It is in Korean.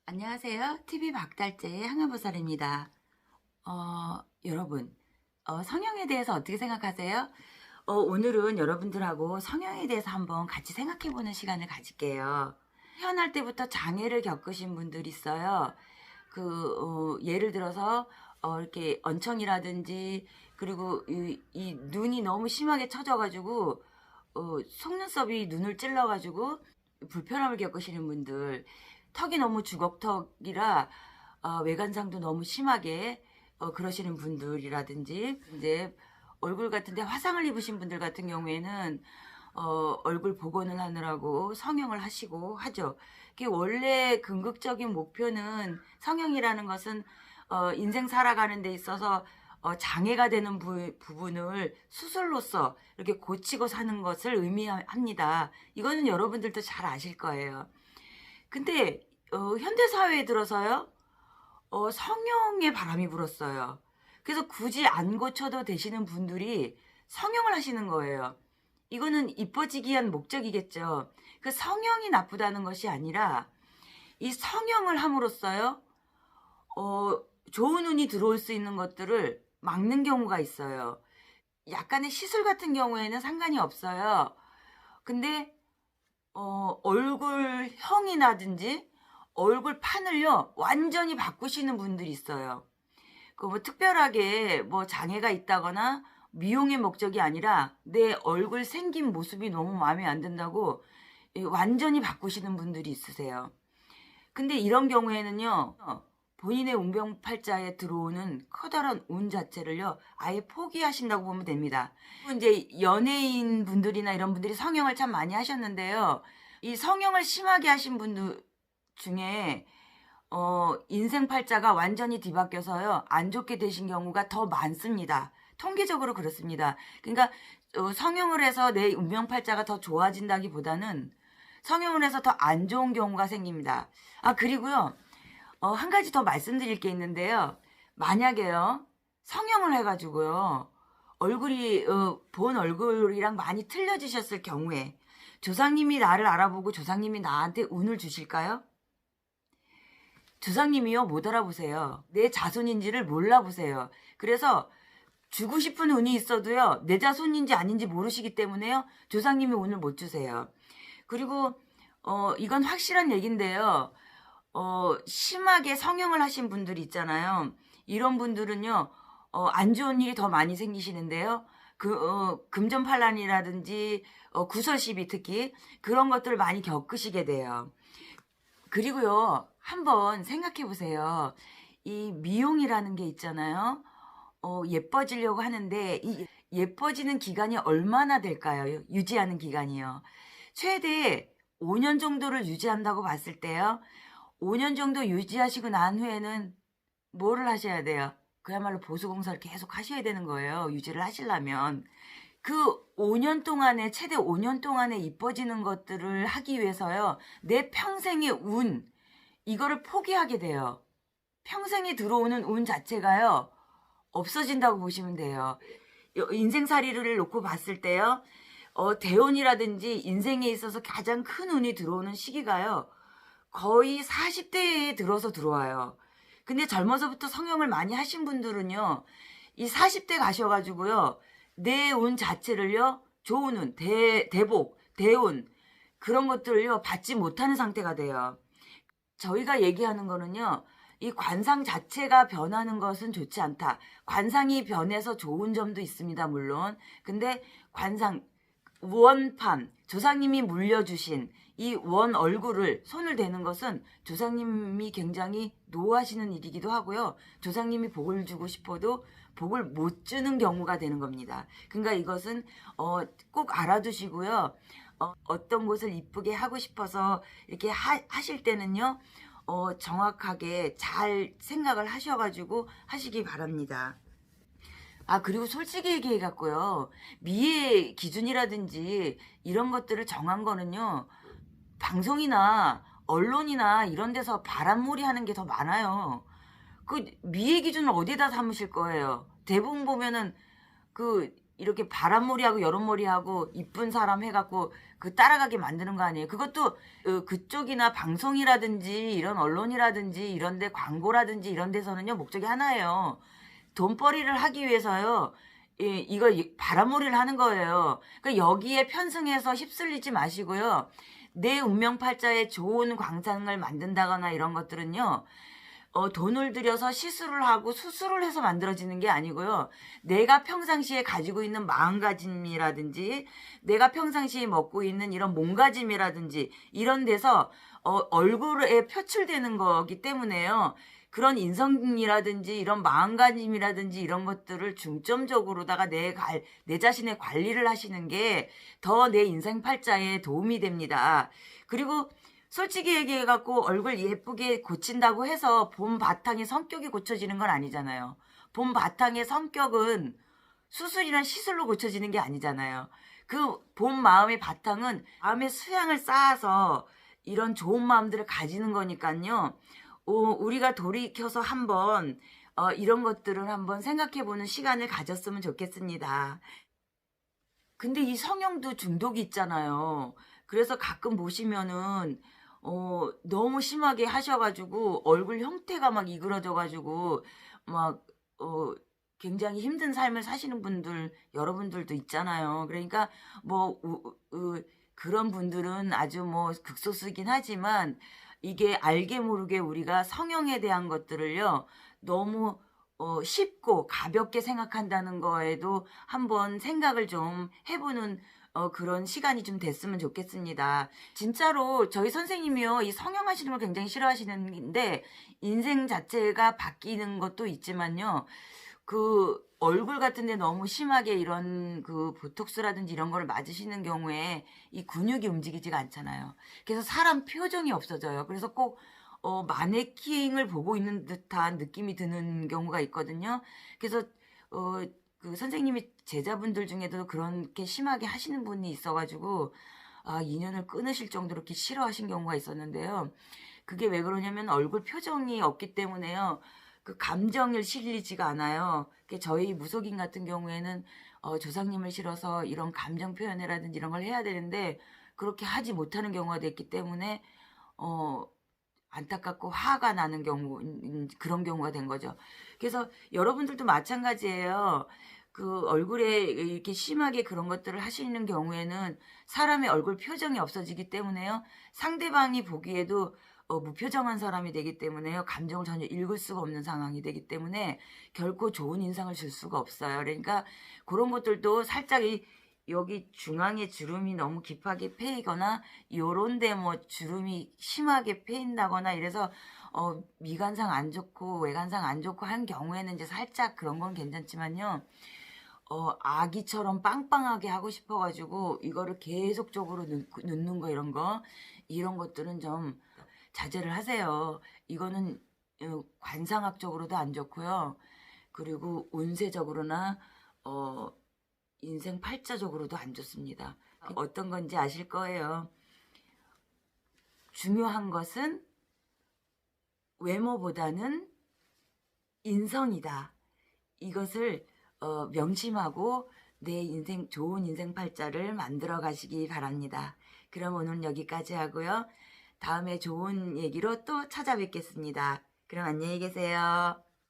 안녕하세요. TV 박달재의 항암보살입니다. 여러분, 성형에 대해서 어떻게 생각하세요? 오늘은 여러분들하고 성형에 대해서 한번 같이 생각해보는 시간을 가질게요. 태어날 때부터 장애를 겪으신 분들이 있어요. 예를 들어서, 이렇게 언청이라든지, 그리고 이 눈이 너무 심하게 처져가지고, 속눈썹이 눈을 찔러가지고, 불편함을 겪으시는 분들, 턱이 너무 주걱턱이라 외관상도 너무 심하게 그러시는 분들이라든지, 이제 얼굴 같은데 화상을 입으신 분들 같은 경우에는 얼굴 복원을 하느라고 성형을 하시고 하죠. 원래 궁극적인 목표는, 성형이라는 것은 인생 살아가는 데 있어서 장애가 되는 부분을 수술로서 이렇게 고치고 사는 것을 의미합니다. 이거는 여러분들도 잘 아실 거예요. 근데 현대 사회에 들어서요, 성형의 바람이 불었어요. 그래서 굳이 안 고쳐도 되시는 분들이 성형을 하시는 거예요. 이거는 이뻐지기 위한 목적이겠죠. 그 성형이 나쁘다는 것이 아니라, 이 성형을 함으로써요, 좋은 운이 들어올 수 있는 것들을 막는 경우가 있어요. 약간의 시술 같은 경우에는 상관이 없어요. 근데 얼굴형이라든지 얼굴 판을요 완전히 바꾸시는 분들이 있어요. 뭐 특별하게 뭐 장애가 있다거나 미용의 목적이 아니라 내 얼굴 생긴 모습이 너무 마음에 안 든다고 완전히 바꾸시는 분들이 있으세요. 근데 이런 경우에는요, 본인의 운명팔자에 들어오는 커다란 운 자체를요 아예 포기하신다고 보면 됩니다. 이제 연예인 분들이나 이런 분들이 성형을 참 많이 하셨는데요, 이 성형을 심하게 하신 분들 중에 인생 팔자가 완전히 뒤바뀌어서요 안 좋게 되신 경우가 더 많습니다. 통계적으로 그렇습니다. 그러니까 성형을 해서 내 운명팔자가 더 좋아진다기보다는 성형을 해서 더 안 좋은 경우가 생깁니다. 그리고요, 한 가지 더 말씀드릴 게 있는데요. 만약에요, 성형을 해가지고요, 얼굴이, 본 얼굴이랑 많이 틀려지셨을 경우에, 조상님이 나를 알아보고 조상님이 나한테 운을 주실까요? 조상님이요, 못 알아보세요. 내 자손인지를 몰라보세요. 그래서 주고 싶은 운이 있어도요, 내 자손인지 아닌지 모르시기 때문에요, 조상님이 운을 못 주세요. 그리고, 이건 확실한 얘기인데요. 심하게 성형을 하신 분들이 있잖아요. 이런 분들은요, 안 좋은 일이 더 많이 생기시는데요. 금전판란이라든지, 구설시비 특히, 그런 것들을 많이 겪으시게 돼요. 그리고요, 한번 생각해 보세요. 이 미용이라는 게 있잖아요. 예뻐지려고 하는데, 이 예뻐지는 기간이 얼마나 될까요? 유지하는 기간이요. 최대 5년 정도를 유지한다고 봤을 때요, 5년 정도 유지하시고 난 후에는 뭐를 하셔야 돼요? 그야말로 보수공사를 계속 하셔야 되는 거예요. 유지를 하시려면. 그 5년 동안에, 최대 5년 동안에 이뻐지는 것들을 하기 위해서요, 내 평생의 운, 이거를 포기하게 돼요. 평생에 들어오는 운 자체가요, 없어진다고 보시면 돼요. 인생살이를 놓고 봤을 때요, 대운이라든지 인생에 있어서 가장 큰 운이 들어오는 시기가요, 거의 40대에 들어서 들어와요. 근데 젊어서부터 성형을 많이 하신 분들은요, 이 40대 가셔가지고요, 내 운 자체를요, 좋은 운, 대복, 대운, 그런 것들을요, 받지 못하는 상태가 돼요. 저희가 얘기하는 거는요, 이 관상 자체가 변하는 것은 좋지 않다. 관상이 변해서 좋은 점도 있습니다, 물론. 근데 관상, 원판, 조상님이 물려주신 이 원 얼굴을 손을 대는 것은 조상님이 굉장히 노하시는 일이기도 하고요. 조상님이 복을 주고 싶어도 복을 못 주는 경우가 되는 겁니다. 그러니까 이것은 꼭 알아두시고요. 어떤 곳을 이쁘게 하고 싶어서 이렇게 하실 때는요, 정확하게 잘 생각을 하셔가지고 하시기 바랍니다. 그리고 솔직히 얘기해갖고요, 미의 기준이라든지 이런 것들을 정한 거는요, 방송이나 언론이나 이런 데서 바람몰이 하는 게 더 많아요. 그 미의 기준을 어디다 삼으실 거예요? 대부분 보면은 그 이렇게 바람머리하고 여름머리하고 이쁜 사람 해갖고 그 따라가게 만드는 거 아니에요. 그것도 그쪽이나 방송이라든지 이런 언론이라든지 이런데 광고라든지 이런 데서는요 목적이 하나예요. 돈벌이를 하기 위해서요. 이거 바람몰이를 하는 거예요. 그러니까 여기에 편승해서 휩쓸리지 마시고요. 내 운명팔자에 좋은 광상을 만든다거나 이런 것들은요. 돈을 들여서 시술을 하고 수술을 해서 만들어지는 게 아니고요. 내가 평상시에 가지고 있는 마음가짐이라든지 내가 평상시에 먹고 있는 이런 몸가짐이라든지 이런 데서 얼굴에 표출되는 거기 때문에요. 그런 인성이라든지 이런 마음가짐이라든지 이런 것들을 중점적으로다가 내 자신의 관리를 하시는 게 더 내 인생 팔자에 도움이 됩니다. 그리고 솔직히 얘기해갖고 얼굴 예쁘게 고친다고 해서 본 바탕의 성격이 고쳐지는 건 아니잖아요. 본 바탕의 성격은 수술이나 시술로 고쳐지는 게 아니잖아요. 그 본 마음의 바탕은 마음의 수양을 쌓아서 이런 좋은 마음들을 가지는 거니까요. 우리가 돌이켜서 한번 이런 것들을 한번 생각해보는 시간을 가졌으면 좋겠습니다. 근데 이 성형도 중독이 있잖아요. 그래서 가끔 보시면은 너무 심하게 하셔가지고 얼굴 형태가 막 이그러져가지고 막 굉장히 힘든 삶을 사시는 분들 여러분들도 있잖아요. 그러니까 뭐 그런 분들은 아주 뭐 극소수긴 하지만 이게 알게 모르게 우리가 성형에 대한 것들을요 너무 쉽고 가볍게 생각한다는 거에도 한번 생각을 좀 해보는 그런 시간이 좀 됐으면 좋겠습니다. 진짜로 저희 선생님이요 이 성형하시는 걸 굉장히 싫어하시는데 인생 자체가 바뀌는 것도 있지만요 그 얼굴 같은데 너무 심하게 이런 그 보톡스라든지 이런 거를 맞으시는 경우에 이 근육이 움직이지가 않잖아요. 그래서 사람 표정이 없어져요. 그래서 꼭 마네킹을 보고 있는 듯한 느낌이 드는 경우가 있거든요. 그래서 그 선생님이 제자분들 중에도 그렇게 심하게 하시는 분이 있어가지고 인연을 끊으실 정도로 이렇게 싫어하신 경우가 있었는데요. 그게 왜 그러냐면 얼굴 표정이 없기 때문에요. 그 감정을 실리지가 않아요. 저희 무속인 같은 경우에는 조상님을 실어서 이런 감정 표현이라든지 이런 걸 해야 되는데 그렇게 하지 못하는 경우가 됐기 때문에 안타깝고 화가 나는 경우 그런 경우가 된 거죠. 그래서 여러분들도 마찬가지예요. 그 얼굴에 이렇게 심하게 그런 것들을 하시는 경우에는 사람의 얼굴 표정이 없어지기 때문에요. 상대방이 보기에도 무표정한 사람이 되기 때문에요. 감정을 전혀 읽을 수가 없는 상황이 되기 때문에 결코 좋은 인상을 줄 수가 없어요. 그러니까 그런 것들도 살짝 여기 중앙에 주름이 너무 깊하게 패이거나 요런데 뭐 주름이 심하게 패인다거나 이래서 미간상 안 좋고 외관상 안 좋고 한 경우에는 이제 살짝 그런 건 괜찮지만요. 아기처럼 빵빵하게 하고 싶어가지고 이거를 계속적으로 넣는 거 이런 것들은 좀 자제를 하세요. 이거는 관상학적으로도 안 좋고요. 그리고 운세적으로나 인생 팔자적으로도 안 좋습니다. 어떤 건지 아실 거예요. 중요한 것은 외모보다는 인성이다. 이것을 명심하고 내 인생 좋은 인생 팔자를 만들어 가시기 바랍니다. 그럼 오늘 여기까지 하고요. 다음에 좋은 얘기로 또 찾아뵙겠습니다. 그럼 안녕히 계세요.